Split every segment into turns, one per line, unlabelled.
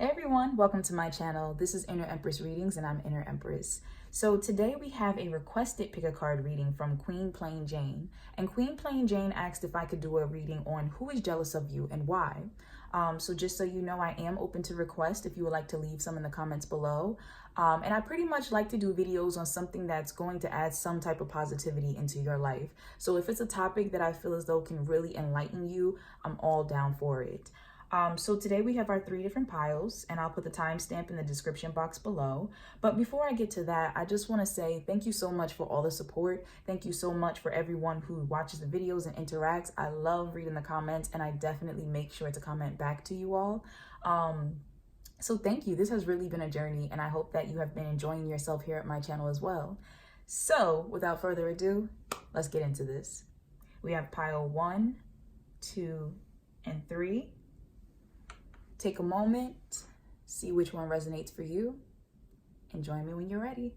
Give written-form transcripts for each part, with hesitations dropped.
Hey everyone, welcome to my channel. This is Empress Readings and I'm Inner Empress. So today we have a requested pick a card reading from Queen Plain Jane. And Queen Plain Jane asked if I could do a reading on who is jealous of you and why. So just so you know, I am open to request if you would like to leave some in the comments below. And I pretty much like to do videos on something that's going to add some type of positivity into your life. So if it's a topic that I feel as though can really enlighten you, I'm all down for it. So today we have our 3 different piles, and I'll put the timestamp in the description box below. But before I get to that, I just want to say thank you so much for all the support. Thank you so much for everyone who watches the videos and interacts. I love reading the comments, and I definitely make sure to comment back to you all. So thank you. This has really been a journey, and I hope that you have been enjoying yourself here at my channel as well. So without further ado, let's get into this. We have pile 1, 2, and 3. Take a moment, see which one resonates for you, and join me when you're ready.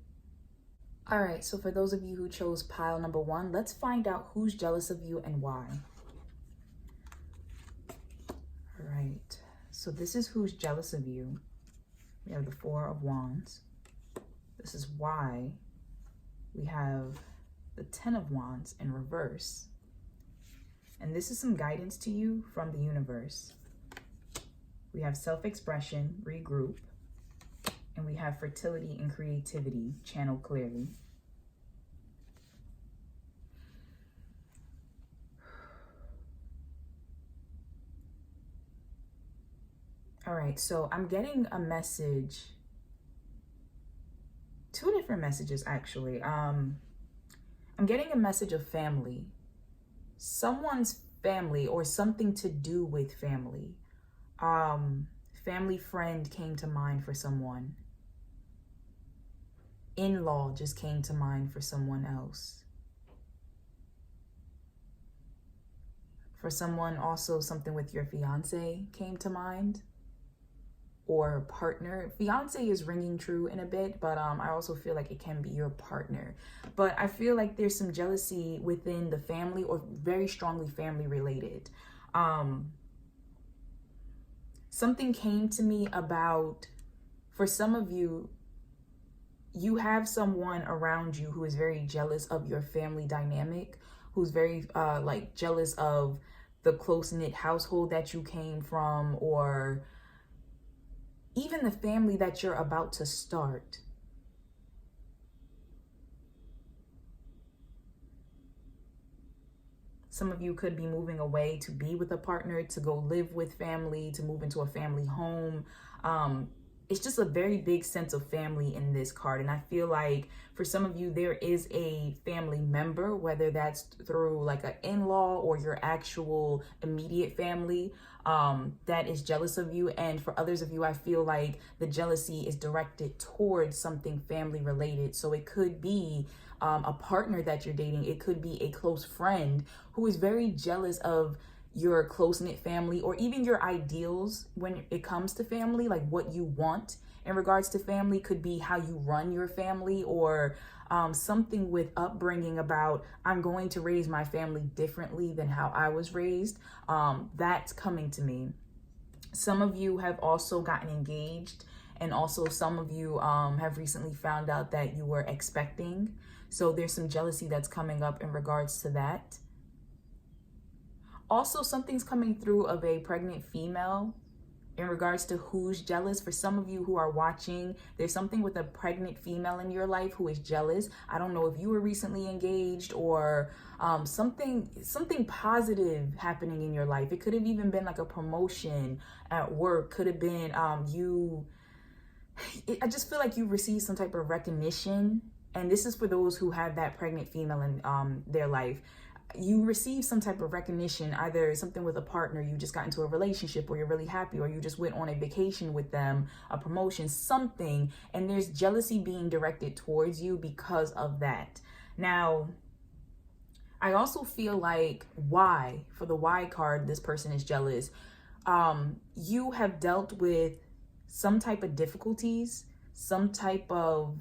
All right, so for those of you who chose pile number 1, let's find out who's jealous of you and why. All right, so this is who's jealous of you. We have the 4 of Wands. This is why we have the 10 of Wands in reverse. And this is some guidance to you from the universe. We have self-expression, regroup, and we have fertility and creativity, channel clearly. All right, so I'm getting a message, 2 different messages actually. I'm getting a message of family, someone's family or something to do with family. Family friend came to mind for someone. In-law just came to mind for someone else. For someone also, something with your fiance came to mind, or partner. Fiance is ringing true in a bit, but I also feel like it can be your partner. But I feel like there's some jealousy within the family, or very strongly family related. Something came to me about, for some of you, you have someone around you who is very jealous of your family dynamic, who's very like jealous of the close-knit household that you came from, or even the family that you're about to start. Some of you could be moving away to be with a partner, to go live with family, to move into a family home. It's just a very big sense of family in this card. And I feel like for some of you, there is a family member, whether that's through like an in-law or your actual immediate family, that is jealous of you. And for others of you, I feel like the jealousy is directed towards something family related. So it could be a partner that you're dating. It could be a close friend who is very jealous of your close-knit family, or even your ideals when it comes to family, like what you want in regards to family. Could be how you run your family, or something with upbringing about, I'm going to raise my family differently than how I was raised. That's coming to me. Some of you have also gotten engaged, and also some of you have recently found out that you were expecting. So there's some jealousy that's coming up in regards to that. Also, something's coming through of a pregnant female in regards to who's jealous. For some of you who are watching, there's something with a pregnant female in your life who is jealous. I don't know if you were recently engaged, or something positive happening in your life. It could have even been like a promotion at work. Could have been I just feel like you received some type of recognition. And this is for those who have that pregnant female in their life. You receive some type of recognition, either something with a partner, you just got into a relationship, or you're really happy, or you just went on a vacation with them, a promotion, something, and there's jealousy being directed towards you because of that. Now, I also feel like why, for the why card, this person is jealous. You have dealt with some type of difficulties, some type of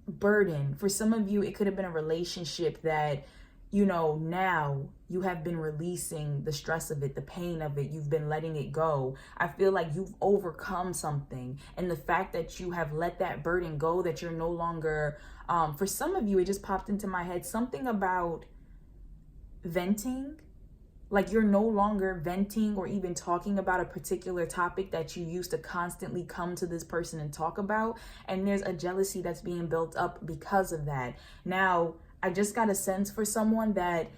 burden. For some of you, it could have been a relationship that now you have been releasing the stress of it, the pain of it. You've been letting it go. I feel like you've overcome something. And the fact that you have let that burden go, that you're no longer, for some of you, it just popped into my head, something about venting. Like you're no longer venting or even talking about a particular topic that you used to constantly come to this person and talk about. And there's a jealousy that's being built up because of that. Now, I just got a sense for someone that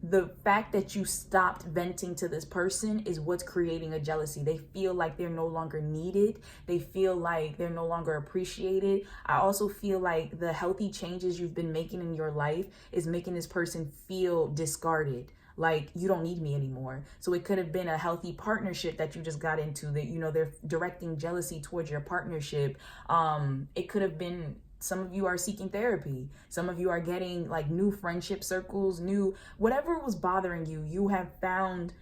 the fact that you stopped venting to this person is what's creating a jealousy. They feel like they're no longer needed. They feel like they're no longer appreciated. I also feel like the healthy changes you've been making in your life is making this person feel discarded. Like, you don't need me anymore. So it could have been a healthy partnership that you just got into that, they're directing jealousy towards your partnership. It could have been, some of you are seeking therapy. Some of you are getting like new friendship circles, whatever was bothering you, you have found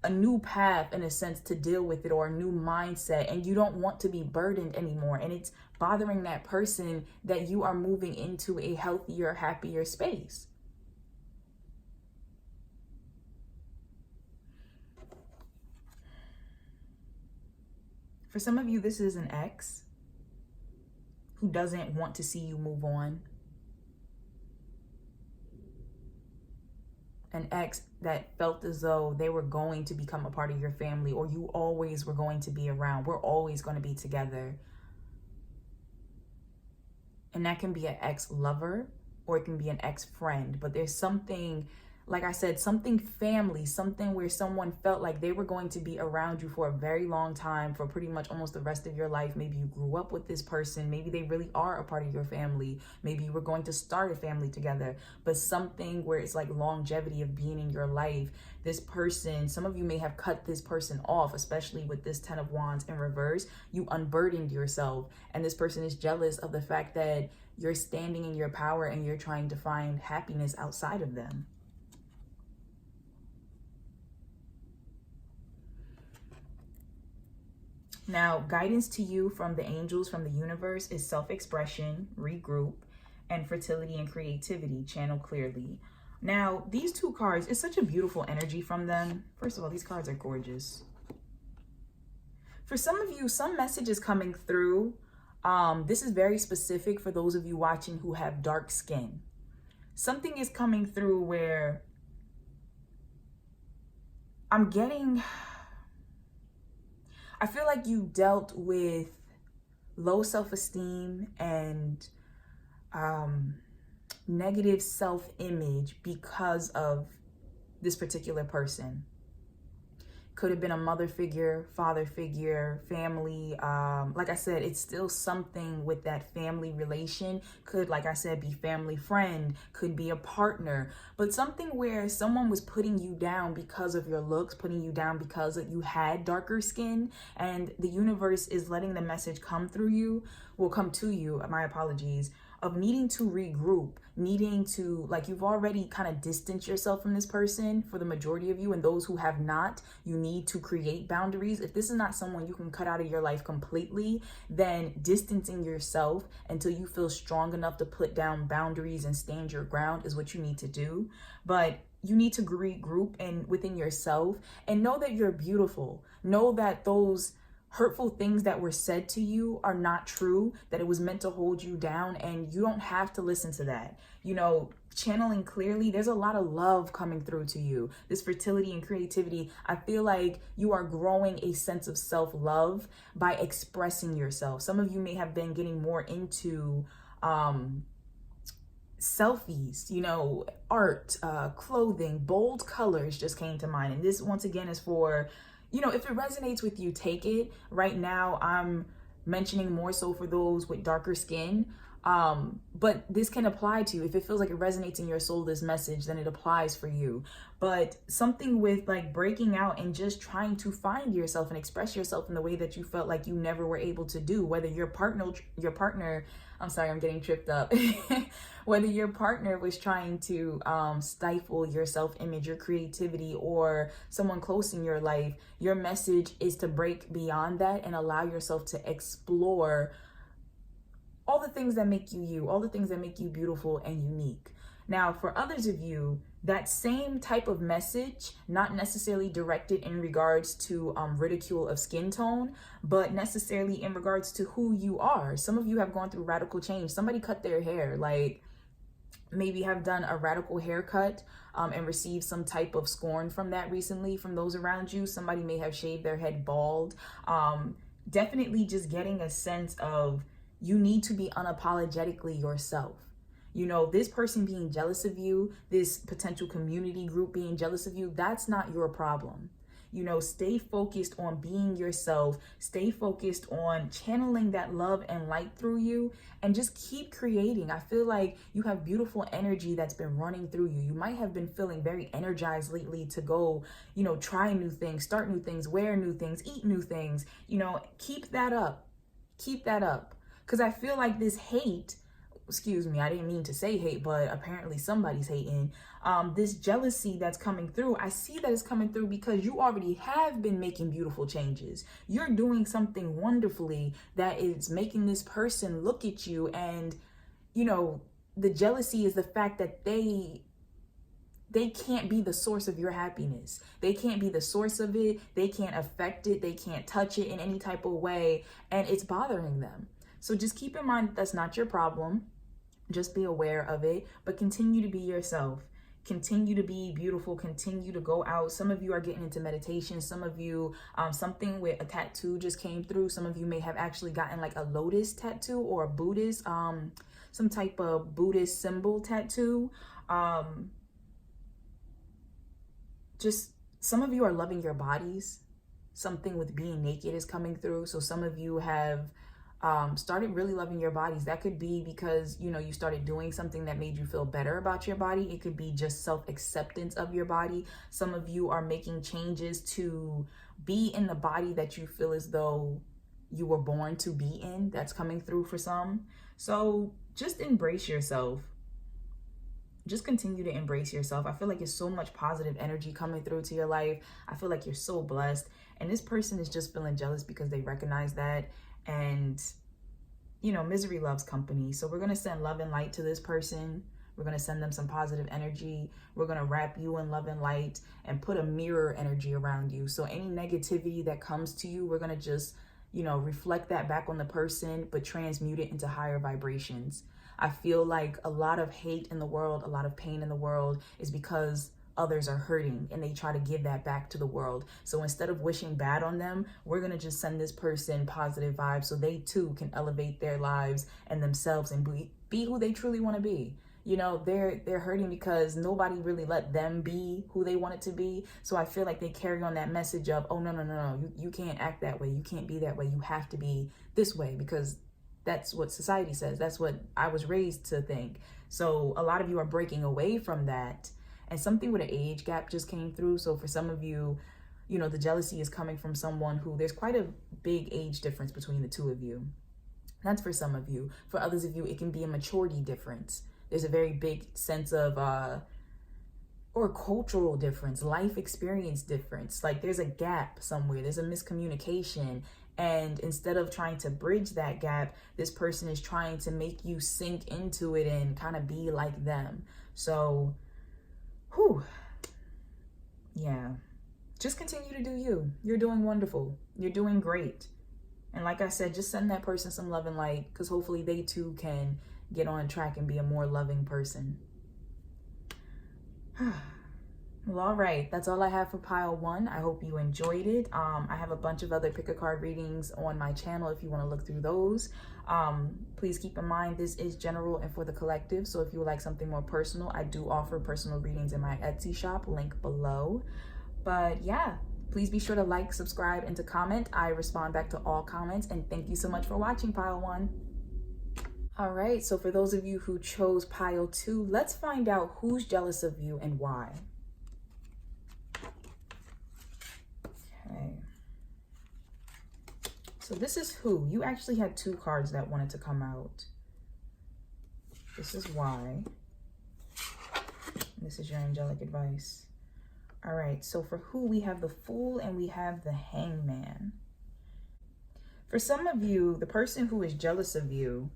a new path in a sense to deal with it, or a new mindset, and you don't want to be burdened anymore. And it's bothering that person that you are moving into a healthier, happier space. For some of you, this is an ex who doesn't want to see you move on. An ex that felt as though they were going to become a part of your family, or you always were going to be around. We're always going to be together. And that can be an ex-lover, or it can be an ex-friend. But there's something, like I said, something family, something where someone felt like they were going to be around you for a very long time, for pretty much almost the rest of your life. Maybe you grew up with this person. Maybe they really are a part of your family. Maybe you were going to start a family together, but something where it's like longevity of being in your life. This person, some of you may have cut this person off, especially with this 10 of Wands in reverse. You unburdened yourself, and this person is jealous of the fact that you're standing in your power and you're trying to find happiness outside of them. Now, guidance to you from the angels, from the universe, is self-expression, regroup, and fertility and creativity. Channel clearly. Now, these two cards, it's such a beautiful energy from them. First of all, these cards are gorgeous. For some of you, some message is coming through. This is very specific for those of you watching who have dark skin. Something is coming through where I feel like you dealt with low self-esteem and negative self-image because of this particular person. Could have been a mother figure, father figure, family. Like I said, it's still something with that family relation. Could, like I said, be family friend, could be a partner, but something where someone was putting you down because of your looks, putting you down because you had darker skin, and the universe is letting the message come to you, my apologies, of needing to regroup, needing to, like, you've already kind of distanced yourself from this person for the majority of you, and those who have not, you need to create boundaries. If this is not someone you can cut out of your life completely, then distancing yourself until you feel strong enough to put down boundaries and stand your ground is what you need to do. But you need to regroup and within yourself and know that you're beautiful. Know that those hurtful things that were said to you are not true, that it was meant to hold you down, and you don't have to listen to that. Channeling clearly, there's a lot of love coming through to you. This fertility and creativity, I feel like you are growing a sense of self-love by expressing yourself. Some of you may have been getting more into selfies, art, clothing, bold colors just came to mind. And this, once again, is for, if it resonates with you, take it. Right now, I'm mentioning more so for those with darker skin. But this can apply to you. If it feels like it resonates in your soul, this message, then it applies for you. But something with like breaking out and just trying to find yourself and express yourself in the way that you felt like you never were able to do, whether your partner, I'm sorry, I'm getting tripped up. Whether your partner was trying to stifle your self-image, your creativity, or someone close in your life, your message is to break beyond that and allow yourself to explore all the things that make you, all the things that make you beautiful and unique. Now, for others of you, that same type of message, not necessarily directed in regards to ridicule of skin tone, but necessarily in regards to who you are. Some of you have gone through radical change. Somebody cut their hair, like maybe have done a radical haircut and received some type of scorn from that recently from those around you. Somebody may have shaved their head bald. Definitely just getting a sense of you need to be unapologetically yourself. You know, this person being jealous of you, this potential community group being jealous of you, that's not your problem. You know, stay focused on being yourself, stay focused on channeling that love and light through you, and just keep creating. I feel like you have beautiful energy that's been running through you. You might have been feeling very energized lately to go, you know, try new things, start new things, wear new things, eat new things. You know, keep that up. Keep that up. Because I feel like this hate, excuse me, I didn't mean to say hate, but apparently somebody's hating. This jealousy that's coming through, I see that it's coming through because you already have been making beautiful changes. You're doing something wonderfully that is making this person look at you, and, you know, the jealousy is the fact that they can't be the source of your happiness. They can't be the source of it. They can't affect it. They can't touch it in any type of way, and it's bothering them. So just keep in mind that that's not your problem. Just be aware of it, but continue to be yourself. Continue to be beautiful. Continue to go out. Some of you are getting into meditation. Some of you, something with a tattoo just came through. Some of you may have actually gotten like a lotus tattoo or a Buddhist, some type of Buddhist symbol tattoo. Just some of you are loving your bodies. Something with being naked is coming through. So some of you have started really loving your bodies. That could be because, you know, you started doing something that made you feel better about your body. It could be just self-acceptance of your body. Some of you are making changes to be in the body that you feel as though you were born to be in. That's coming through for some. So just embrace yourself. Just continue to embrace yourself. I feel like there's so much positive energy coming through to your life. I feel like you're so blessed. And this person is just feeling jealous because they recognize that. And, you know, misery loves company. So we're going to send love and light to this person. We're going to send them some positive energy. We're going to wrap you in love and light and put a mirror energy around you. So any negativity that comes to you, we're going to just, you know, reflect that back on the person, but transmute it into higher vibrations. I feel like a lot of hate in the world, a lot of pain in the world is because others are hurting and they try to give that back to the world. So instead of wishing bad on them, we're going to just send this person positive vibes so they too can elevate their lives and themselves and be who they truly want to be. You know, they're hurting because nobody really let them be who they wanted to be. So I feel like they carry on that message of, oh, no, you can't act that way. You can't be that way. You have to be this way because that's what society says. That's what I was raised to think. So a lot of you are breaking away from that. And something with an age gap just came through. So for some of you, you know, the jealousy is coming from someone who there's quite a big age difference between the two of you. That's for some of you. For others of you, it can be a maturity difference. There's a very big sense of, or cultural difference, life experience difference. Like there's a gap somewhere. There's a miscommunication. And instead of trying to bridge that gap, this person is trying to make you sink into it and kind of be like them. So, yeah, just continue to do you. You're doing wonderful. You're doing great. And like I said, just send that person some love and light because hopefully they too can get on track and be a more loving person. Well, all right. That's all I have for pile 1. I hope you enjoyed it. I have a bunch of other pick a card readings on my channel if you want to look through those. Please keep in mind this is general and for the collective. So if you would like something more personal, I do offer personal readings in my Etsy shop, link below. But yeah, please be sure to like, subscribe, and to comment. I respond back to all comments. And thank you so much for watching pile 1. All right. So for those of you who chose pile 2, let's find out who's jealous of you and why. Okay. So this is who. You actually had 2 cards that wanted to come out. This is why. This is your angelic advice. All right, so for who, we have the Fool and we have the Hangman. For some of you, the person who is jealous of you,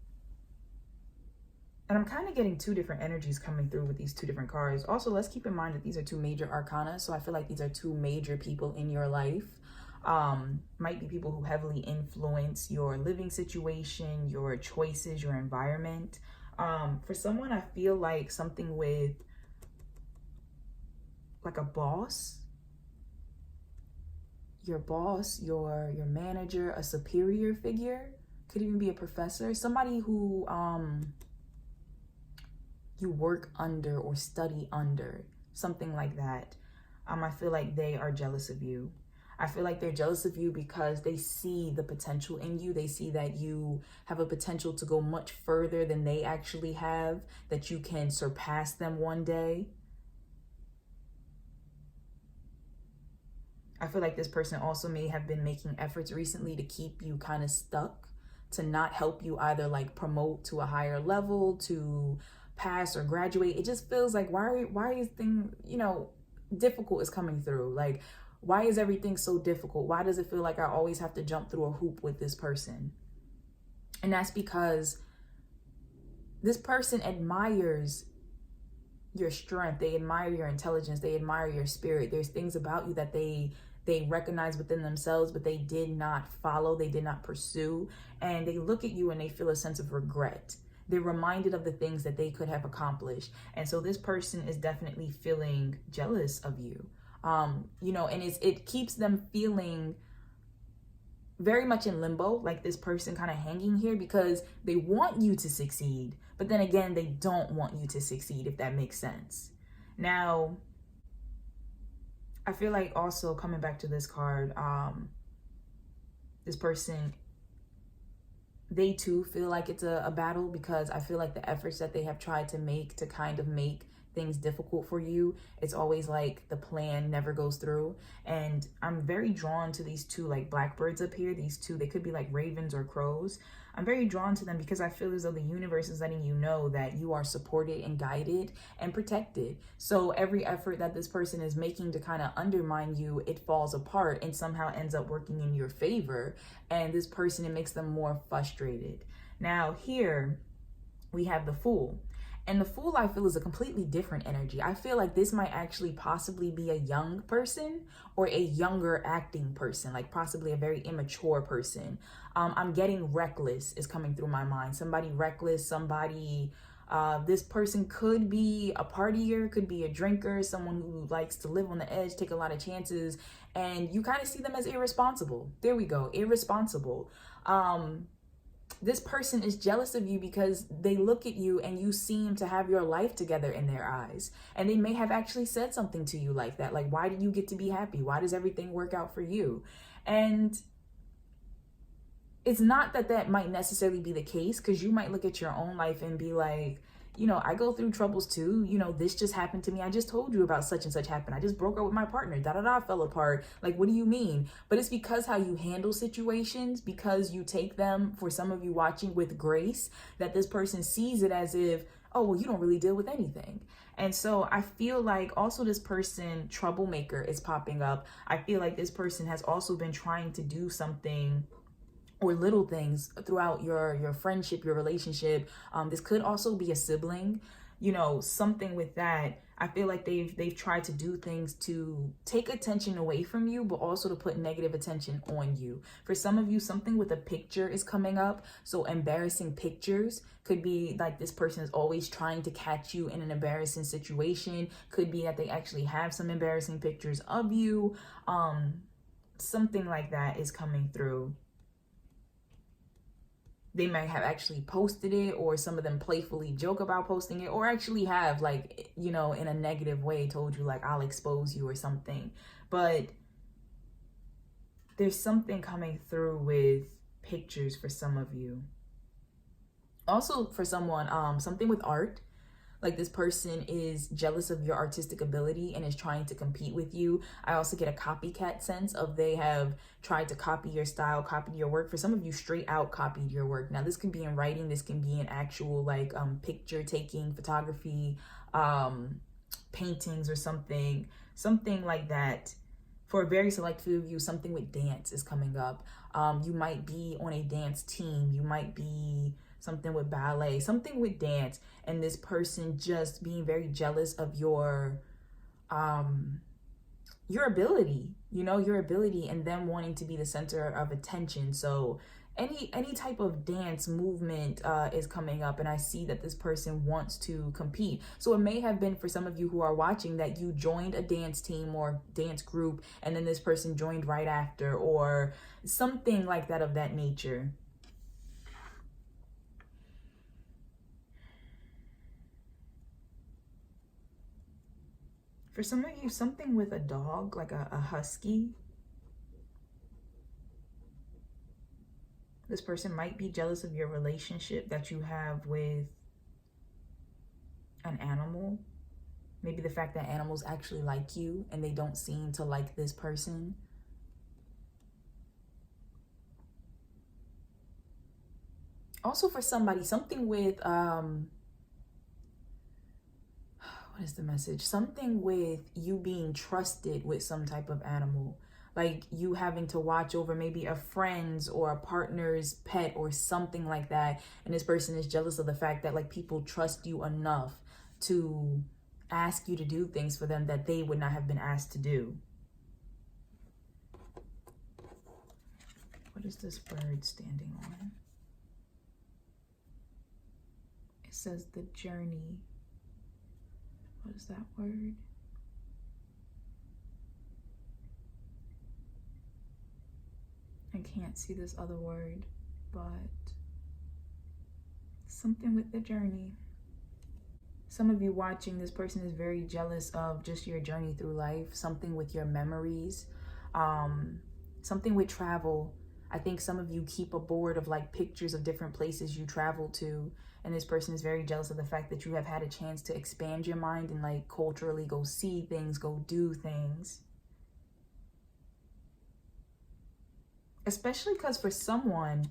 And I'm kind of getting two different energies coming through with these two different cards. Also, let's keep in mind that these are two major arcana. So I feel like these are two major people in your life. Might be people who heavily influence your living situation, your choices, your environment. For someone, I feel like something with like a boss, your manager, a superior figure, could even be a professor, somebody who you work under or study under, something like that. I feel like they are jealous of you. I feel like they're jealous of you because they see the potential in you. They see that you have a potential to go much further than they actually have, that you can surpass them one day. I feel like this person also may have been making efforts recently to keep you kind of stuck, to not help you either like promote to a higher level, to pass or graduate. It just feels like why is thing, difficult is coming through. Like, why is everything so difficult? Why does it feel like I always have to jump through a hoop with this person? And that's because this person admires your strength. They admire your intelligence. They admire your spirit. There's things about you that they recognize within themselves, but they did not follow. They did not pursue. And they look at you and they feel a sense of regret. They're reminded of the things that they could have accomplished. And so this person is definitely feeling jealous of you. And it keeps them feeling very much in limbo, like this person kind of hanging here because they want you to succeed, but then again, they don't want you to succeed, if that makes sense. Now, I feel like also coming back to this card, this person, they too feel like it's a battle, because I feel like the efforts that they have tried to make to kind of make things difficult for you, it's always like the plan never goes through. And I'm very drawn to these two like blackbirds up here. These two, they could be like ravens or crows. I'm very drawn to them because I feel as though the universe is letting you know that you are supported and guided and protected. So every effort that this person is making to kind of undermine you, it falls apart and somehow ends up working in your favor. And this person, it makes them more frustrated. Now here we have the Fool. And the Fool, I feel, is a completely different energy. I feel like this might actually possibly be a young person or a younger acting person, like possibly a very immature person. I'm getting reckless is coming through my mind. Somebody reckless, somebody, this person could be a partier, could be a drinker, someone who likes to live on the edge, take a lot of chances, and you kind of see them as irresponsible. There we go, irresponsible. This person is jealous of you because they look at you and you seem to have your life together in their eyes. And they may have actually said something to you like that. Like, why do you get to be happy? Why does everything work out for you? And it's not that that might necessarily be the case, because you might look at your own life and be like, I go through troubles too. This just happened to me. I just told you about such and such happened. I just broke up with my partner. Fell apart. Like, what do you mean? But it's because how you handle situations, because you take them, for some of you watching, with grace, that this person sees it as if, oh, well, you don't really deal with anything. And so I feel like also this person, troublemaker, is popping up. I feel like this person has also been trying to do something or little things throughout your friendship, your relationship. This could also be a sibling, something with that. I feel like they've tried to do things to take attention away from you, but also to put negative attention on you. For some of you, something with a picture is coming up. So embarrassing pictures could be like this person is always trying to catch you in an embarrassing situation. Could be that they actually have some embarrassing pictures of you. Something like that is coming through. They might have actually posted it, or some of them playfully joke about posting it, or actually have, like, in a negative way told you, like, I'll expose you or something. But there's something coming through with pictures for some of you. Also for someone, something with art. Like, this person is jealous of your artistic ability and is trying to compete with you. I also get a copycat sense of they have tried to copy your style, copied your work. For some of you, straight out copied your work. Now, this can be in writing. This can be in actual, like, picture taking, photography, paintings or something like that. For a very select few of you, something with dance is coming up. You might be on a dance team. You might be something with ballet, something with dance, and this person just being very jealous of your ability, your ability, and them wanting to be the center of attention. So any type of dance movement is coming up, and I see that this person wants to compete. So it may have been, for some of you who are watching, that you joined a dance team or dance group, and then this person joined right after, or something like that, of that nature. For some of you, something with a dog, like a husky. This person might be jealous of your relationship that you have with an animal. Maybe the fact that animals actually like you and they don't seem to like this person. Also, for somebody, something with, what is the message? Something with you being trusted with some type of animal. Like you having to watch over maybe a friend's or a partner's pet or something like that. And this person is jealous of the fact that like people trust you enough to ask you to do things for them that they would not have been asked to do. What is this bird standing on? It says the journey. What is that word? I can't see this other word, but something with the journey. Some of you watching, this person is very jealous of just your journey through life, something with your memories, something with travel. I think some of you keep a board of like pictures of different places you travel to, and this person is very jealous of the fact that you have had a chance to expand your mind and like culturally go see things, go do things. Especially because for someone,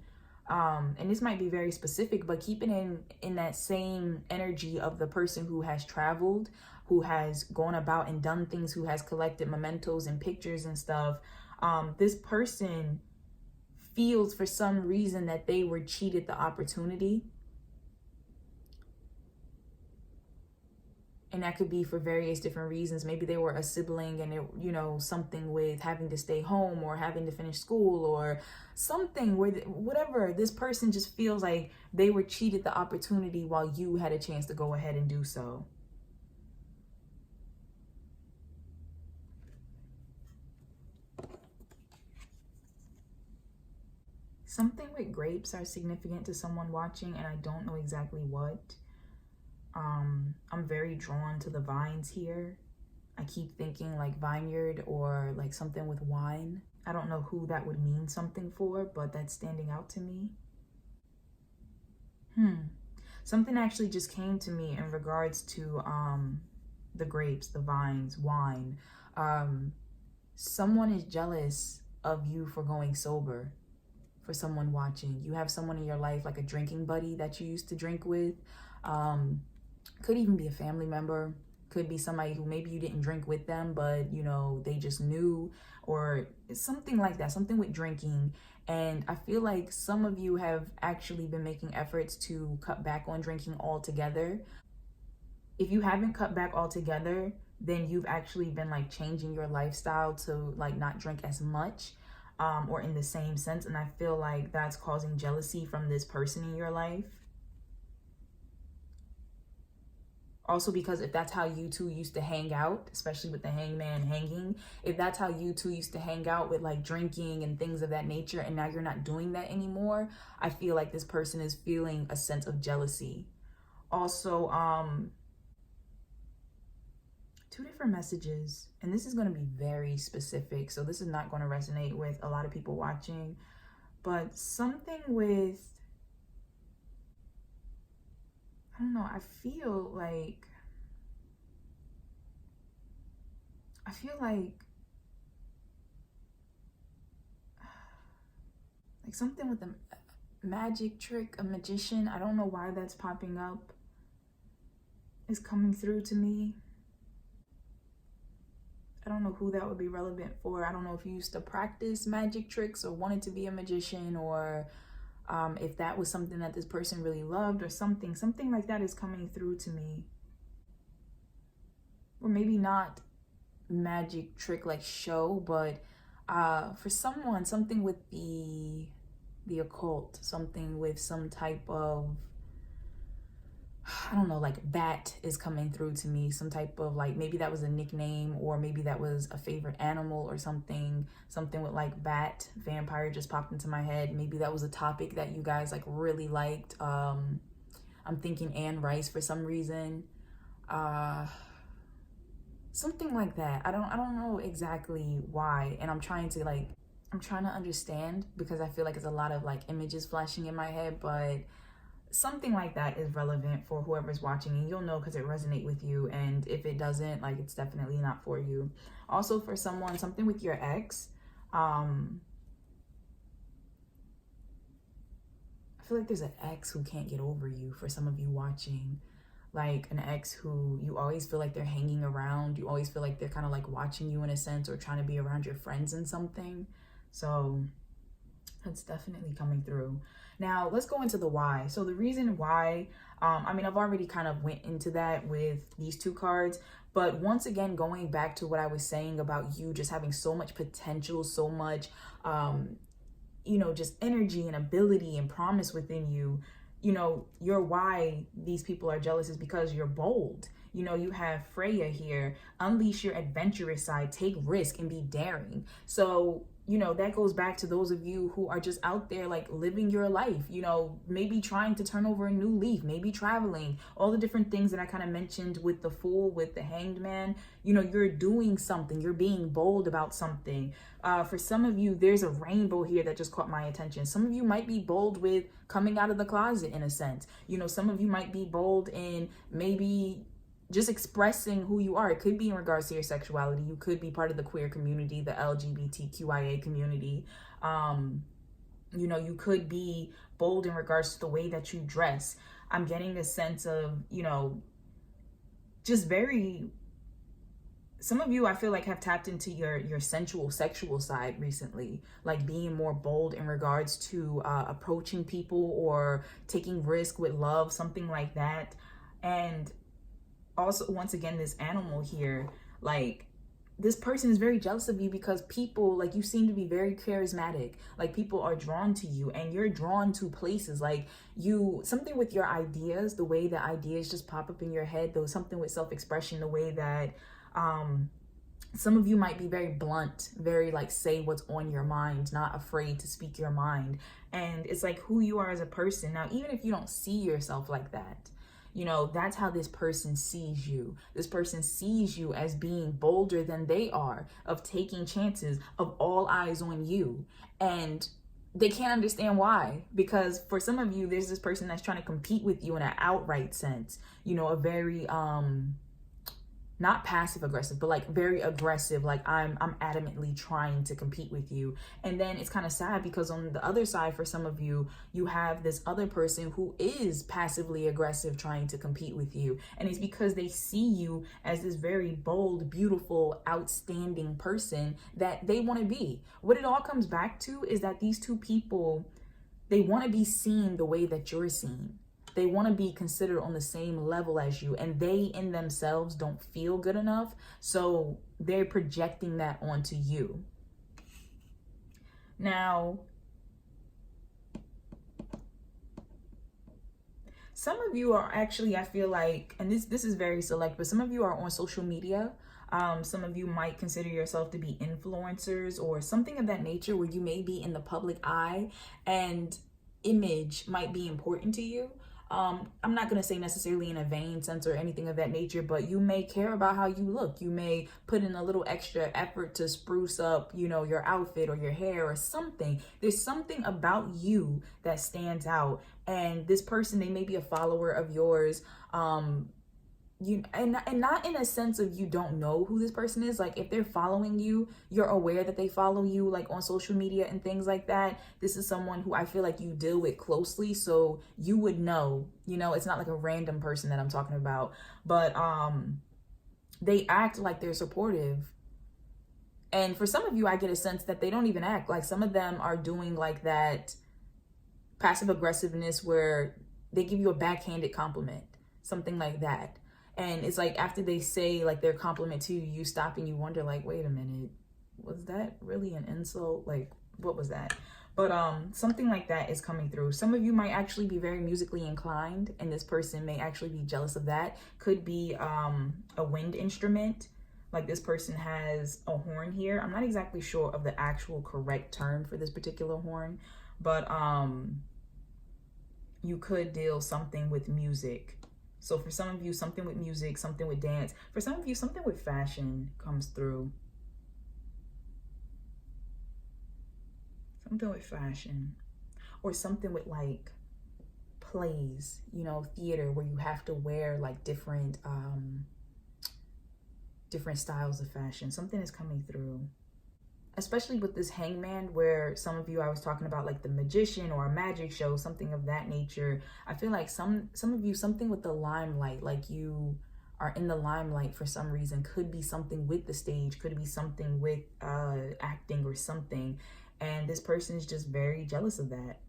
and this might be very specific, but keeping in that same energy of the person who has traveled, who has gone about and done things, who has collected mementos and pictures and stuff, this person feels for some reason that they were cheated the opportunity. And that could be for various different reasons. Maybe they were a sibling and it, something with having to stay home or having to finish school or something where whatever, this person just feels like they were cheated the opportunity while you had a chance to go ahead and do so. Something with grapes are significant to someone watching, and I don't know exactly what. I'm very drawn to the vines here. I keep thinking like vineyard or like something with wine. I don't know who that would mean something for, but that's standing out to me. Something actually just came to me in regards to the grapes, the vines, wine. Someone is jealous of you for going sober. For someone watching, you have someone in your life like a drinking buddy that you used to drink with. Could even be a family member, could be somebody who maybe you didn't drink with them, but they just knew, or something like that, something with drinking. And I feel like some of you have actually been making efforts to cut back on drinking altogether. If you haven't cut back altogether, then you've actually been like changing your lifestyle to like not drink as much, or in the same sense. And I feel like that's causing jealousy from this person in your life. Also, because if that's how you two used to hang out, especially with the hangman hanging, if that's how you two used to hang out with like drinking and things of that nature, and now you're not doing that anymore, I feel like this person is feeling a sense of jealousy. Also, two different messages, and this is going to be very specific, so this is not going to resonate with a lot of people watching, but something with, I don't know, I feel like something with a magic trick, a magician. I don't know why that's popping up, is coming through to me. I don't know who that would be relevant for. I don't know if you used to practice magic tricks or wanted to be a magician, or if that was something that this person really loved, or something like that is coming through to me. Or maybe not magic trick like show, but for someone, something with the occult, something with some type of, I don't know, like bat is coming through to me. Some type of, like, maybe that was a nickname, or maybe that was a favorite animal or something with like bat, vampire just popped into my head. Maybe that was a topic that you guys like really liked. I'm thinking Anne Rice for some reason. Something like that. I don't know exactly why. And I'm trying to understand, because I feel like it's a lot of like images flashing in my head, but something like that is relevant for whoever's watching, and you'll know because it resonates with you. And if it doesn't, like, it's definitely not for you. Also, for someone, something with your ex. I feel like there's an ex who can't get over you for some of you watching. Like an ex who you always feel like they're hanging around. You always feel like they're kind of like watching you in a sense, or trying to be around your friends in something. So that's definitely coming through. Now let's go into the why. So the reason why, I mean, I've already kind of went into that with these two cards, but once again, going back to what I was saying about you just having so much potential, so much, you know, just energy and ability and promise within you. You know, your why these people are jealous is because you're bold. You know, you have Freya here. Unleash your adventurous side, take risk, and be daring. So, you know, that goes back to those of you who are just out there like living your life, you know, maybe trying to turn over a new leaf, maybe traveling, all the different things that I kind of mentioned with the Fool, with the Hanged Man. You know, you're doing something, you're being bold about something. For some of you, there's a rainbow here that just caught my attention. Some of you might be bold with coming out of the closet in a sense. You know, some of you might be bold in maybe just expressing who you are. It could be in regards to your sexuality. You could be part of the queer community, the LGBTQIA community. You know, you could be bold in regards to the way that you dress. I'm getting a sense of, you know, just very, some of you I feel like have tapped into your sensual, sexual side recently, like being more bold in regards to approaching people or taking risk with love, something like that. And also, once again, this animal here, like, this person is very jealous of you because people, like, you seem to be very charismatic. Like, people are drawn to you, and you're drawn to places. Like, you, something with your ideas, the way that ideas just pop up in your head, though, something with self-expression, the way that some of you might be very blunt, very like say what's on your mind, not afraid to speak your mind. And it's like who you are as a person. Now, even if you don't see yourself like that, you know, that's how this person sees you. This person sees you as being bolder than they are, of taking chances, of all eyes on you. And they can't understand why, because for some of you, there's this person that's trying to compete with you in an outright sense, you know, a very, not passive aggressive, but like very aggressive. Like I'm adamantly trying to compete with you. And then it's kind of sad because on the other side, for some of you, you have this other person who is passively aggressive trying to compete with you. And it's because they see you as this very bold, beautiful, outstanding person that they want to be. What it all comes back to is that these two people, they want to be seen the way that you're seen. They want to be considered on the same level as you, and they in themselves don't feel good enough. So they're projecting that onto you. Now, some of you are actually, I feel like, and this is very select, but some of you are on social media. Some of you might consider yourself to be influencers or something of that nature, where you may be in the public eye and image might be important to you. I'm not going to say necessarily in a vain sense or anything of that nature, but you may care about how you look. You may put in a little extra effort to spruce up, you know, your outfit or your hair or something. There's something about you that stands out. And this person, they may be a follower of yours. You and not in a sense of you don't know who this person is. Like if they're following you, you're aware that they follow you, like on social media and things like that. This is someone who I feel like you deal with closely, so you would know, you know, it's not like a random person that I'm talking about. But they act like they're supportive, And for some of you, I get a sense that they don't even act. Like some of them are doing like that passive aggressiveness where they give you a backhanded compliment, something like that. And it's like after they say like their compliment to you, you stop and you wonder like, wait a minute, was that really an insult? Like, what was that? But something like that is coming through. Some of you might actually be very musically inclined, and this person may actually be jealous of that. Could be a wind instrument. Like this person has a horn here. I'm not exactly sure of the actual correct term for this particular horn, but you could deal something with music. So for some of you, something with music, something with dance. For some of you, something with fashion comes through. Something with fashion, or something with like plays, you know, theater, where you have to wear like different styles of fashion. Something is coming through, especially with this hangman, where some of you, I was talking about like the magician or a magic show, something of that nature. I feel like some of you, something with the limelight, like you are in the limelight for some reason. Could be something with the stage, could be something with acting or something. And this person is just very jealous of that.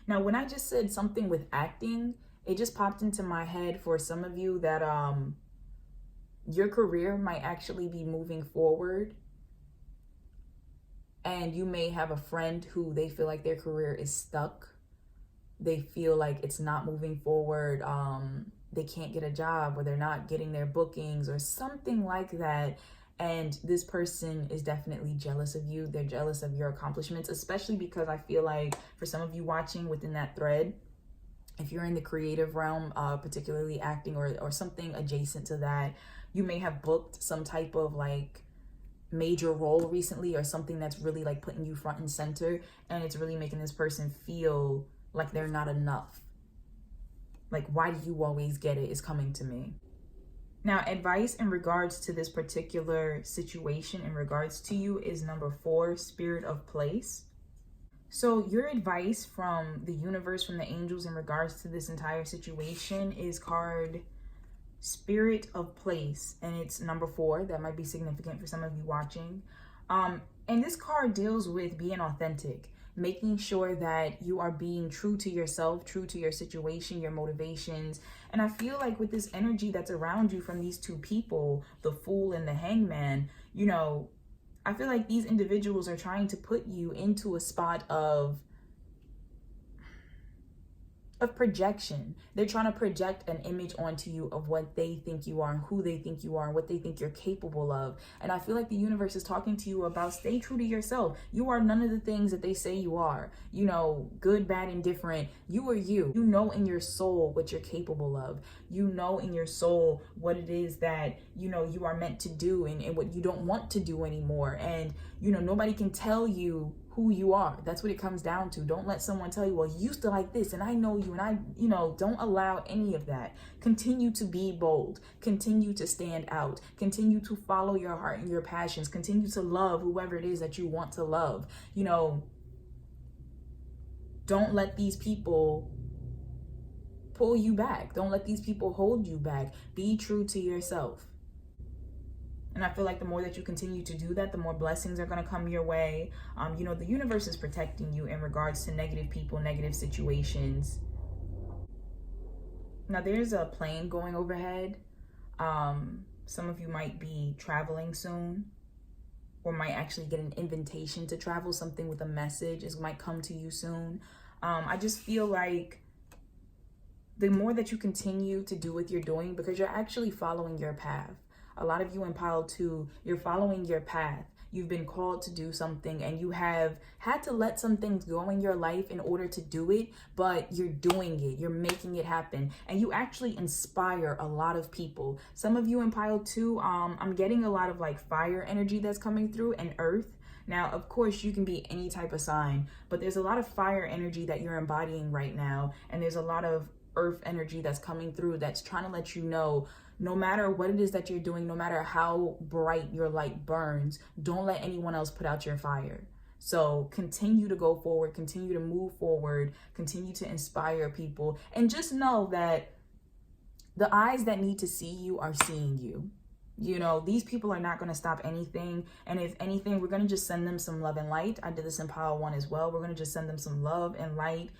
Now, when I just said something with acting, it just popped into my head for some of you that your career might actually be moving forward. And you may have a friend who they feel like their career is stuck. They feel like it's not moving forward. They can't get a job, or they're not getting their bookings or something like that. And this person is definitely jealous of you. They're jealous of your accomplishments, especially because I feel like for some of you watching within that thread, if you're in the creative realm, particularly acting or something adjacent to that, you may have booked some type of like major role recently, or something that's really like putting you front and center. And it's really making this person feel like they're not enough. Like, why do you always get it is coming to me. Now, advice in regards to this particular situation in regards to you is number 4, spirit of place. So your advice from the universe, from the angels in regards to this entire situation is card spirit of place, and it's number 4. That might be significant for some of you watching. And this card deals with being authentic, making sure that you are being true to yourself, true to your situation, your motivations. And I feel like with this energy that's around you from these two people, the Fool and the Hangman, you know, I feel like these individuals are trying to put you into a spot of projection. They're trying to project an image onto you of what they think you are and who they think you are and what they think you're capable of. And I feel like the universe is talking to you about stay true to yourself. You are none of the things that they say you are. You know, good, bad, indifferent. You are you. You know in your soul what you're capable of. You know in your soul what it is that, you know, you are meant to do and what you don't want to do anymore. And, you know, nobody can tell you who you are. That's what it comes down to. Don't let someone tell you, well, you used to like this and I know you and I, you know, don't allow any of that. Continue to be bold. Continue to stand out. Continue to follow your heart and your passions. Continue to love whoever it is that you want to love. You know, don't let these people pull you back. Don't let these people hold you back. Be true to yourself. And I feel like the more that you continue to do that, the more blessings are going to come your way. You know, the universe is protecting you in regards to negative people, negative situations. Now, there's a plane going overhead. Some of you might be traveling soon, or might actually get an invitation to travel. Something with a message might come to you soon. I just feel like the more that you continue to do what you're doing, because you're actually following your path. A lot of you in pile 2, you're following your path. You've been called to do something and you have had to let some things go in your life in order to do it, but you're doing it. You're making it happen. And you actually inspire a lot of people. Some of you in pile 2, I'm getting a lot of like fire energy that's coming through, and earth. Now, of course, you can be any type of sign, but there's a lot of fire energy that you're embodying right now. And there's a lot of earth energy that's coming through that's trying to let you know, no matter what it is that you're doing, no matter how bright your light burns, don't let anyone else put out your fire. So continue to go forward, continue to move forward, continue to inspire people, and just know that the eyes that need to see you are seeing you. You know, these people are not going to stop anything. And if anything, we're going to just send them some love and light. I did this in pile 1 as well. We're going to just send them some love and light,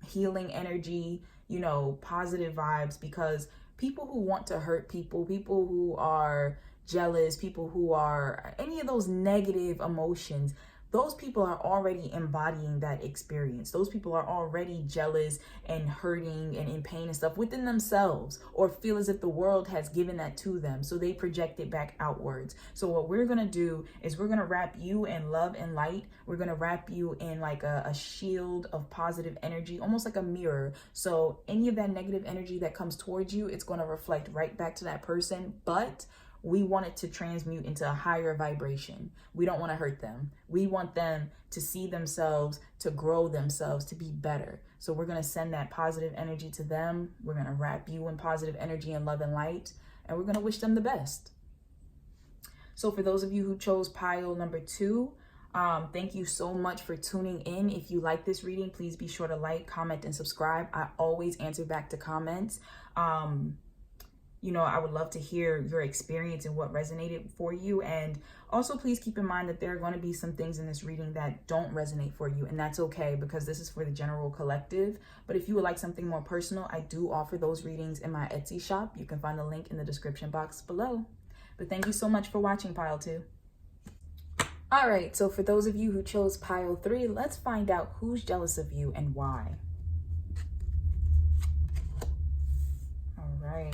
healing energy, you know, positive vibes, because people who want to hurt people, people who are jealous, people who are any of those negative emotions, those people are already embodying that experience. Those people are already jealous and hurting and in pain and stuff within themselves, or feel as if the world has given that to them. So they project it back outwards. So what we're going to do is we're going to wrap you in love and light. We're going to wrap you in like a shield of positive energy, almost like a mirror. So any of that negative energy that comes towards you, it's going to reflect right back to that person. But we want it to transmute into a higher vibration. We don't want to hurt them. We want them to see themselves, to grow themselves, to be better. So we're going to send that positive energy to them. We're going to wrap you in positive energy and love and light, and we're going to wish them the best. So for those of you who chose pile number 2, thank you so much for tuning in. If you like this reading, please be sure to like, comment, and subscribe. I always answer back to comments. You know, I would love to hear your experience and what resonated for you. And also, please keep in mind that there are going to be some things in this reading that don't resonate for you. And that's okay, because this is for the general collective. But if you would like something more personal, I do offer those readings in my Etsy shop. You can find the link in the description box below. But thank you so much for watching pile 2. All right, so for those of you who chose pile 3, let's find out who's jealous of you and why. All right.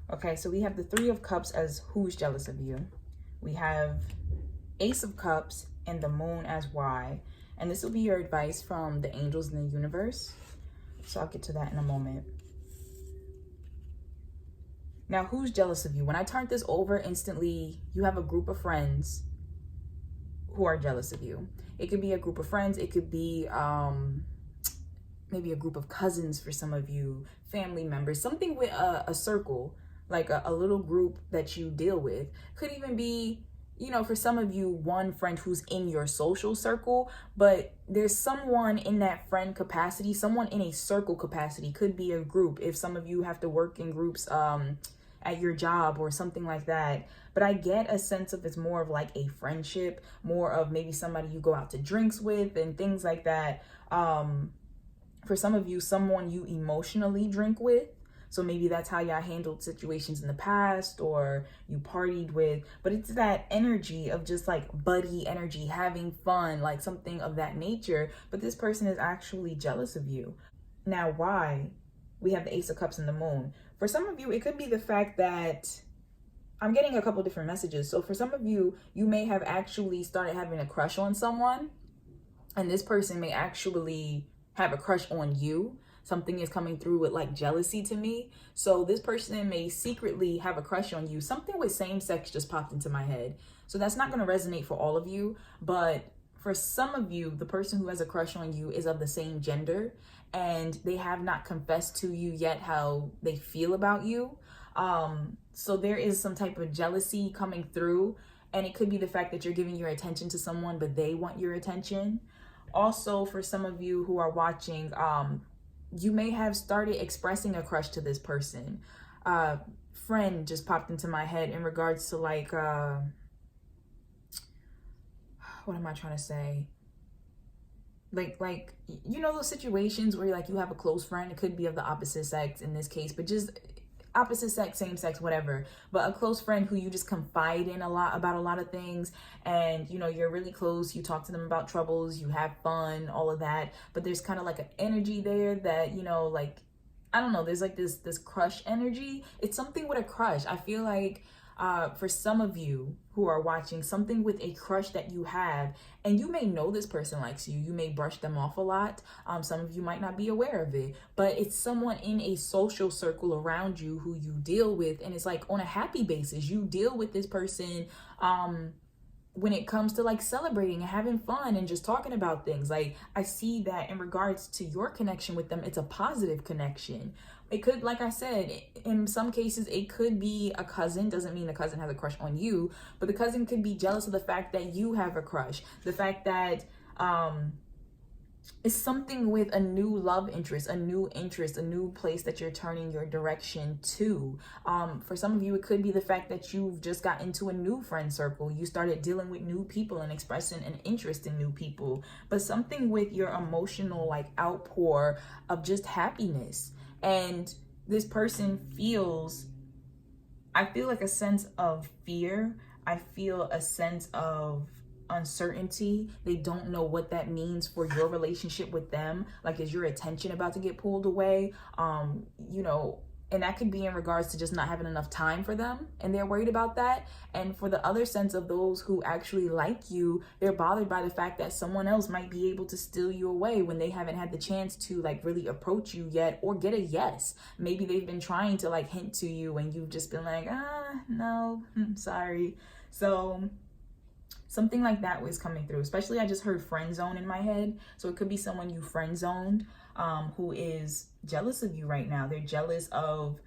Okay, so we have the 3 of Cups as who's jealous of you. We have Ace of Cups and the Moon as why. And this will be your advice from the angels in the universe. So I'll get to that in a moment. Now, who's jealous of you? When I turned this over, instantly, you have a group of friends who are jealous of you. It could be a group of friends. It could be maybe a group of cousins for some of you, family members, something with a circle, like a little group that you deal with. Could even be, you know, for some of you, one friend who's in your social circle, but there's someone in that friend capacity, someone in a circle capacity. Could be a group if some of you have to work in groups at your job or something like that. But I get a sense of it's more of like a friendship, more of maybe somebody you go out to drinks with and things like that. For some of you, someone you emotionally drink with. So maybe that's how y'all handled situations in the past, or you partied with, but it's that energy of just like buddy energy, having fun, like something of that nature. But this person is actually jealous of you. Now, why? We have the Ace of Cups and the Moon. For some of you, it could be the fact that I'm getting a couple different messages. So for some of you, you may have actually started having a crush on someone, and this person may actually have a crush on you. Something is coming through with like jealousy to me. So this person may secretly have a crush on you. Something with same sex just popped into my head. So that's not going to resonate for all of you. But for some of you, the person who has a crush on you is of the same gender, and they have not confessed to you yet how they feel about you. So there is some type of jealousy coming through. And it could be the fact that you're giving your attention to someone, but they want your attention. Also, for some of you who are watching, you may have started expressing a crush to this person. Friend just popped into my head in regards to like, what am I trying to say? Like, you know, those situations where like you have a close friend, it could be of the opposite sex in this case, but just opposite sex, same sex, whatever, but a close friend who you just confide in a lot about a lot of things, and you know, you're really close, you talk to them about troubles, you have fun, all of that, but there's kind of like an energy there that, you know, like, I don't know, there's like this crush energy. It's something with a crush. I feel like for some of you who are watching, something with a crush that you have, and you may know this person likes you, you may brush them off a lot. Some of you might not be aware of it, but it's someone in a social circle around you who you deal with, and it's like on a happy basis. You deal with this person when it comes to like celebrating and having fun and just talking about things. Like, I see that in regards to your connection with them, it's a positive connection. It could, like I said, in some cases, it could be a cousin. Doesn't mean the cousin has a crush on you, but the cousin could be jealous of the fact that you have a crush. The fact that it's something with a new love interest, a new interest, a new place that you're turning your direction to. For some of you, it could be the fact that you've just got into a new friend circle. You started dealing with new people and expressing an interest in new people, but something with your emotional like outpour of just happiness. And this person feels, I feel like a sense of fear. I feel a sense of uncertainty. They don't know what that means for your relationship with them. Like, is your attention about to get pulled away? You know, and that could be in regards to just not having enough time for them, and they're worried about that. And for the other sense of those who actually like you, they're bothered by the fact that someone else might be able to steal you away when they haven't had the chance to like really approach you yet or get a yes. Maybe they've been trying to like hint to you and you've just been like, no, sorry. So something like that was coming through. Especially, I just heard friend zone in my head. So it could be someone you friend zoned who is jealous of you right now. They're jealous of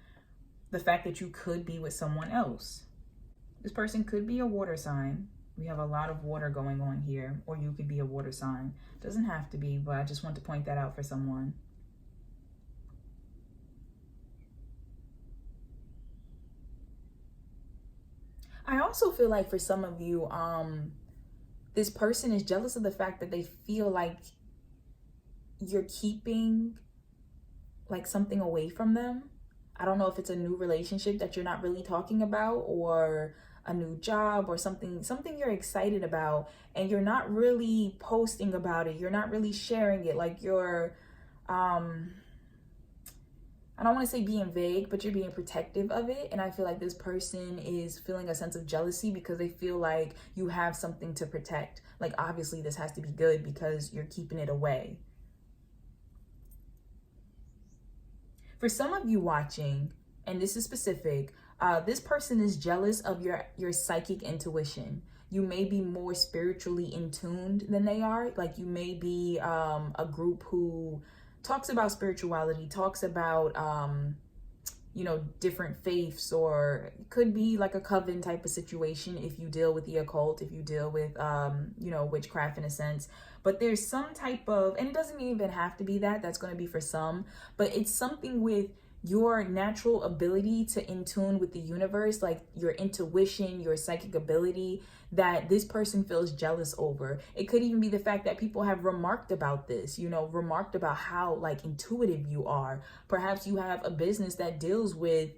the fact that you could be with someone else. This person could be a water sign. We have a lot of water going on here. Or you could be a water sign. Doesn't have to be, but I just want to point that out for someone. I also feel like for some of you, this person is jealous of the fact that they feel like you're keeping like something away from them. I don't know if it's a new relationship that you're not really talking about, or a new job, or something you're excited about and you're not really posting about it. You're not really sharing it. Like you're I don't want to say being vague, but you're being protective of it. And I feel like this person is feeling a sense of jealousy because they feel like you have something to protect. Like, obviously this has to be good because you're keeping it away. For some of you watching, and this is specific, this person is jealous of your psychic intuition. You may be more spiritually in tuned than they are. Like, you may be a group who talks about spirituality, talks about you know, different faiths, or it could be like a coven type of situation if you deal with the occult, if you deal with you know, witchcraft in a sense. But there's some type of, and it doesn't even have to be that, that's going to be for some, but it's something with your natural ability to in tune with the universe, like your intuition, your psychic ability, that this person feels jealous over. It could even be the fact that people have remarked about this, you know, remarked about how like intuitive you are. Perhaps you have a business that deals with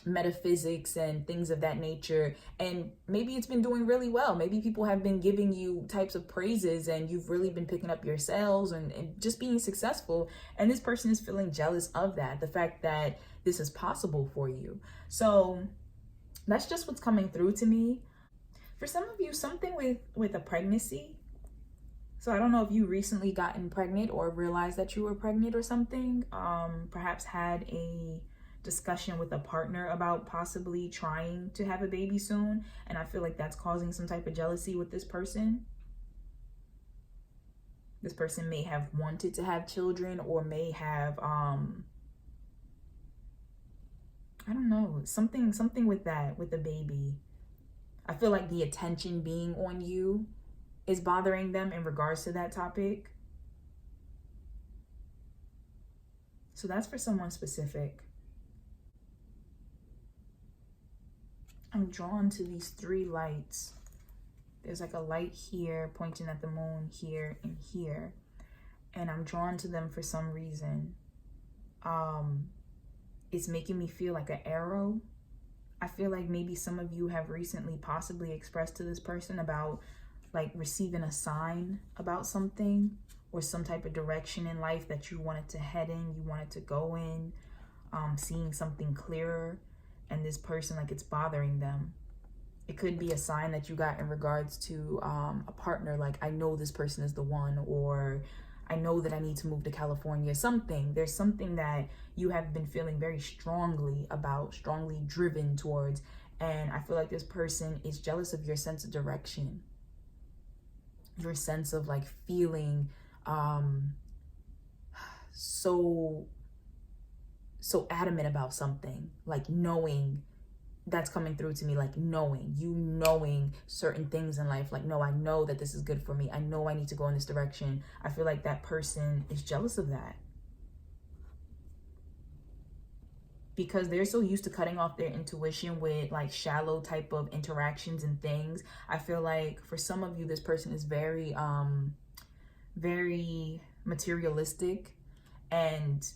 metaphysics and things of that nature, and maybe it's been doing really well. Maybe people have been giving you types of praises and you've really been picking up your sales and just being successful, and this person is feeling jealous of that, the fact that this is possible for you. So that's just what's coming through to me. For some of you, something with a pregnancy. So I don't know if you recently gotten pregnant or realized that you were pregnant or something. Perhaps had a discussion with a partner about possibly trying to have a baby soon, and I feel like that's causing some type of jealousy with this person. This person may have wanted to have children, or may have I don't know, something with that, with the baby. I feel like the attention being on you is bothering them in regards to that topic. So that's for someone specific. I'm drawn to these three lights. There's like a light here pointing at the moon, here and here, and I'm drawn to them for some reason. It's making me feel like an arrow. I feel like maybe some of you have recently possibly expressed to this person about like receiving a sign about something, or some type of direction in life that you wanted to head in, you wanted to go in, seeing something clearer, and this person, like, it's bothering them. It could be a sign that you got in regards to a partner, like, I know this person is the one, or I know that I need to move to California. Something, there's something that you have been feeling very strongly about, strongly driven towards, and I feel like this person is jealous of your sense of direction, your sense of like feeling so adamant about something, like knowing that's coming through to me, like knowing certain things in life. Like, no, I know that this is good for me. I know I need to go in this direction. I feel like that person is jealous of that, because they're so used to cutting off their intuition with like shallow type of interactions and things. I feel like for some of you, this person is very materialistic and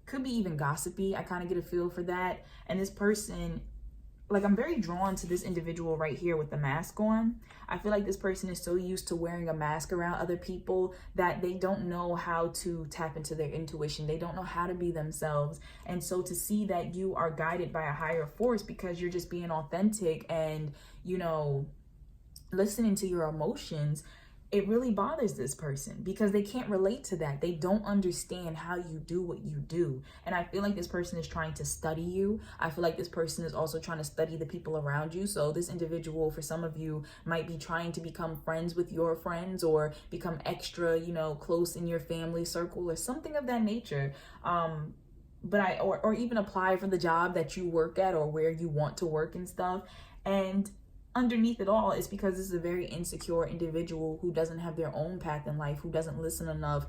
could be even gossipy. I kind of get a feel for that. And this person, like, I'm very drawn to this individual right here with the mask on. I feel like this person is so used to wearing a mask around other people that they don't know how to tap into their intuition. They don't know how to be themselves. And so to see that you are guided by a higher force because you're just being authentic and, you know, listening to your emotions, it really bothers this person because they can't relate to that. They don't understand how you do what you do. And I feel like this person is trying to study you. I feel like this person is also trying to study the people around you. So this individual, for some of you, might be trying to become friends with your friends or become extra, you know, close in your family circle or something of that nature. Or even apply for the job that you work at or where you want to work and stuff. And underneath it all is because this is a very insecure individual who doesn't have their own path in life, who doesn't listen enough.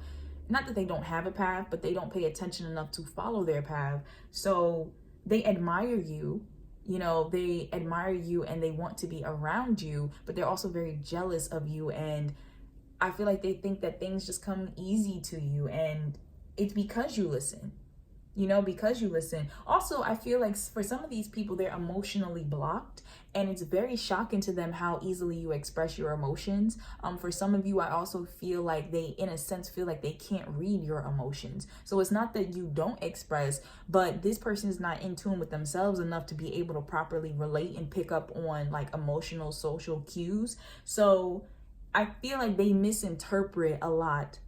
Not that they don't have a path, but they don't pay attention enough to follow their path. So they admire you, you know, they admire you and they want to be around you, but they're also very jealous of you. And I feel like they think that things just come easy to you, and it's because you listen. You know, because you listen. Also, I feel like for some of these people, they're emotionally blocked, and it's very shocking to them how easily you express your emotions. For some of you, I also feel like they, in a sense, feel like they can't read your emotions. So it's not that you don't express, but this person is not in tune with themselves enough to be able to properly relate and pick up on like emotional, social cues. So I feel like they misinterpret a lot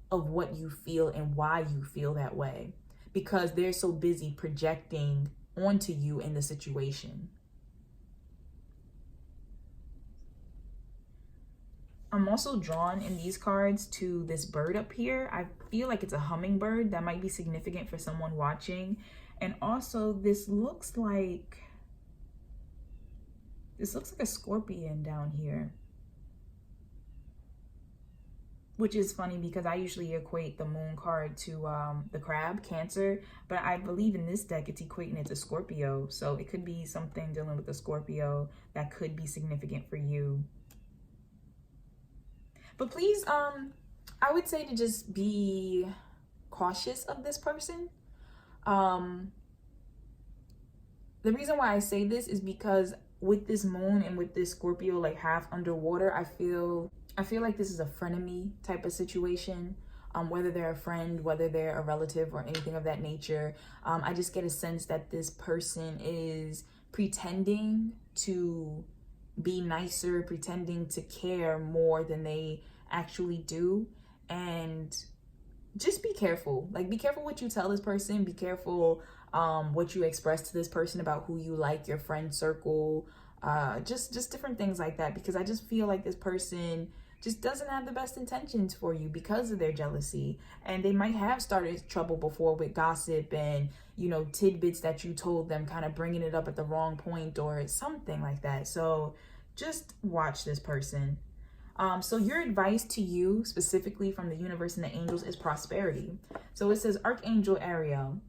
of what you feel and why you feel that way, because they're so busy projecting onto you in the situation. I'm also drawn in these cards to this bird up here. I feel like it's a hummingbird. That might be significant for someone watching. And also this looks like a scorpion down here, which is funny because I usually equate the moon card to the crab, Cancer, but I believe in this deck it's equating it to Scorpio. So it could be something dealing with the Scorpio that could be significant for you. But please, I would say to just be cautious of this person. The reason why I say this is because with this moon and with this Scorpio like half underwater, I feel like this is a frenemy type of situation. Whether they're a friend, whether they're a relative or anything of that nature. I just get a sense that this person is pretending to be nicer, pretending to care more than they actually do. And just be careful. Like, be careful what you tell this person. Be careful what you express to this person about who you like, your friend circle, just different things like that. Because I just feel like this person just doesn't have the best intentions for you because of their jealousy. And they might have started trouble before with gossip and, you know, tidbits that you told them, kind of bringing it up at the wrong point or something like that. So just watch this person. So your advice to you specifically from the universe and the angels is prosperity. So it says, Archangel Ariel,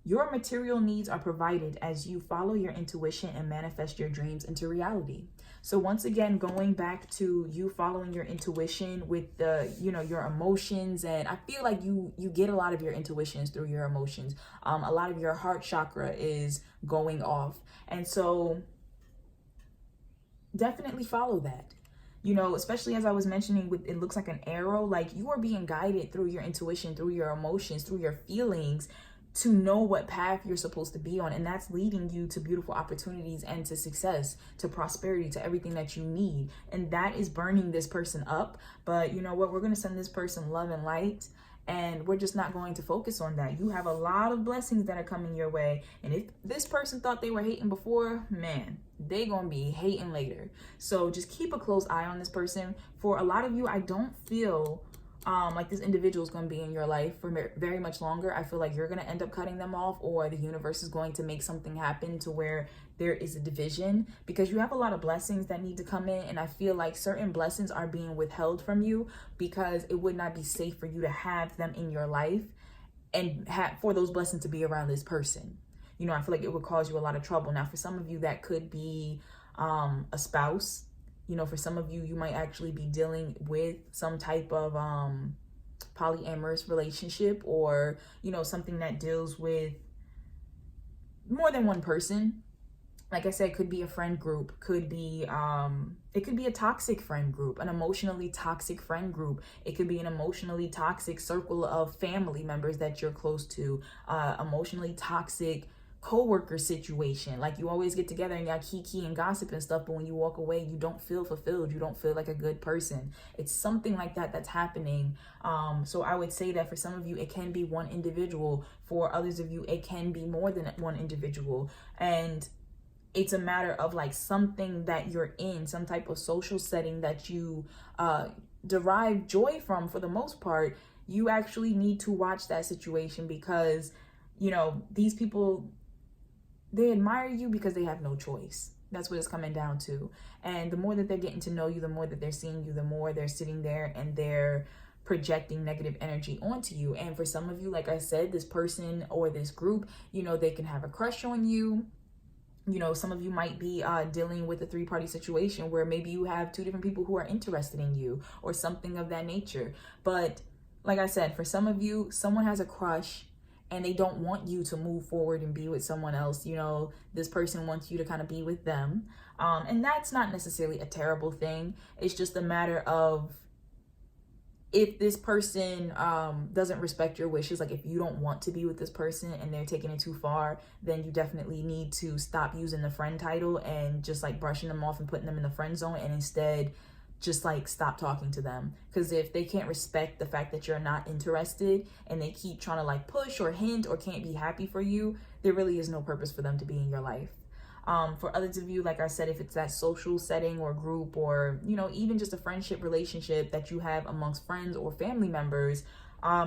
your material needs are provided as you follow your intuition and manifest your dreams into reality. So once again, going back to you following your intuition with the, you know, your emotions. And I feel like you get a lot of your intuitions through your emotions. A lot of your heart chakra is going off. And so definitely follow that. You know, especially as I was mentioning with, it looks like an arrow, like you are being guided through your intuition, through your emotions, through your feelings, to know what path you're supposed to be on. And that's leading you to beautiful opportunities and to success, to prosperity, to everything that you need. And that is burning this person up. But you know what? We're going to send this person love and light. And we're just not going to focus on that. You have a lot of blessings that are coming your way. And if this person thought they were hating before, man, they gonna be hating later. So just keep a close eye on this person. For a lot of you, I don't feel like this individual is going to be in your life for very much longer. I feel like you're going to end up cutting them off, or the universe is going to make something happen to where there is a division, because you have a lot of blessings that need to come in. And I feel like certain blessings are being withheld from you because it would not be safe for you to have them in your life and for those blessings to be around this person. You know, I feel like it would cause you a lot of trouble. Now, for some of you, that could be a spouse. You know, for some of you, you might actually be dealing with some type of polyamorous relationship, or, you know, something that deals with more than one person. Like I said, it could be a friend group, could be, it could be a toxic friend group, an emotionally toxic friend group. It could be an emotionally toxic circle of family members that you're close to, emotionally toxic co-worker situation. Like, you always get together and y'all kiki and gossip and stuff, but when you walk away, you don't feel fulfilled. You don't feel like a good person. It's something like that that's happening. So I would say that for some of you, it can be one individual. For others of you, it can be more than one individual. And it's a matter of like something that you're in, some type of social setting that you derive joy from. For the most part, you actually need to watch that situation, because, you know, these people, they admire you because they have no choice. That's what it's coming down to. And the more that they're getting to know you, the more that they're seeing you, the more they're sitting there and they're projecting negative energy onto you. And for some of you, like I said, this person or this group, you know, they can have a crush on you. You know, some of you might be dealing with a three-party situation where maybe you have two different people who are interested in you or something of that nature. But like I said, for some of you, someone has a crush and they don't want you to move forward and be with someone else. You know, this person wants you to kind of be with them. And that's not necessarily a terrible thing. It's just a matter of, if this person doesn't respect your wishes, like if you don't want to be with this person and they're taking it too far, then you definitely need to stop using the friend title and just like brushing them off and putting them in the friend zone, and instead just like stop talking to them. Because if they can't respect the fact that you're not interested and they keep trying to like push or hint or can't be happy for you, there really is no purpose for them to be in your life. For others of you, like I said, if it's that social setting or group, or, you know, even just a friendship relationship that you have amongst friends or family members,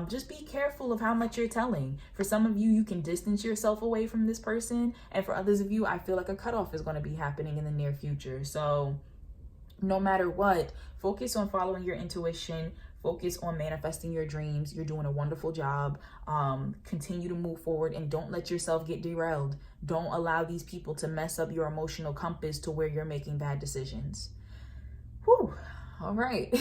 just be careful of how much you're telling. For some of you, you can distance yourself away from this person. And for others of you, I feel like a cutoff is going to be happening in the near future. So no matter what, focus on following your intuition. Focus on manifesting your dreams. You're doing a wonderful job. Continue to move forward and don't let yourself get derailed. Don't allow these people to mess up your emotional compass to where you're making bad decisions. Whew. All right.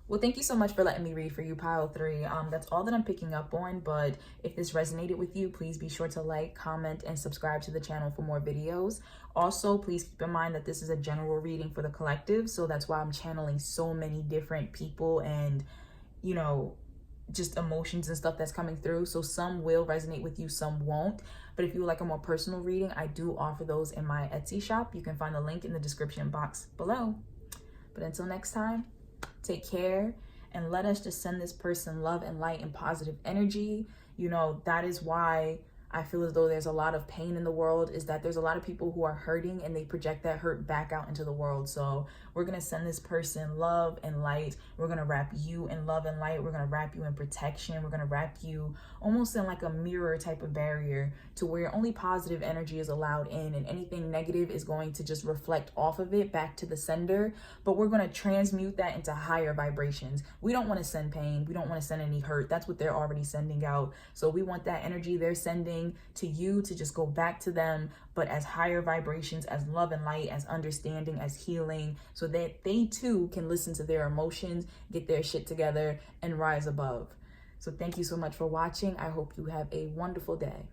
Well, thank you so much for letting me read for you, pile 3. That's all that I'm picking up on, but if this resonated with you, please be sure to like, comment, and subscribe to the channel for more videos. Also, please keep in mind that this is a general reading for the collective, so that's why I'm channeling so many different people and, you know, just emotions and stuff that's coming through. So some will resonate with you, some won't. But if you would like a more personal reading, I do offer those in my Etsy shop. You can find the link in the description box below. But until next time, take care, and let us just send this person love and light and positive energy. You know, that is why I feel as though there's a lot of pain in the world, is that there's a lot of people who are hurting and they project that hurt back out into the world. So we're going to send this person love and light. We're going to wrap you in love and light. We're going to wrap you in protection. We're going to wrap you almost in like a mirror type of barrier to where only positive energy is allowed in, and anything negative is going to just reflect off of it back to the sender. But we're going to transmute that into higher vibrations. We don't want to send pain. We don't want to send any hurt. That's what they're already sending out. So we want that energy they're sending to you to just go back to them, but as higher vibrations, as love and light, as understanding, as healing, so that they too can listen to their emotions, get their shit together, and rise above. So thank you so much for watching. I hope you have a wonderful day.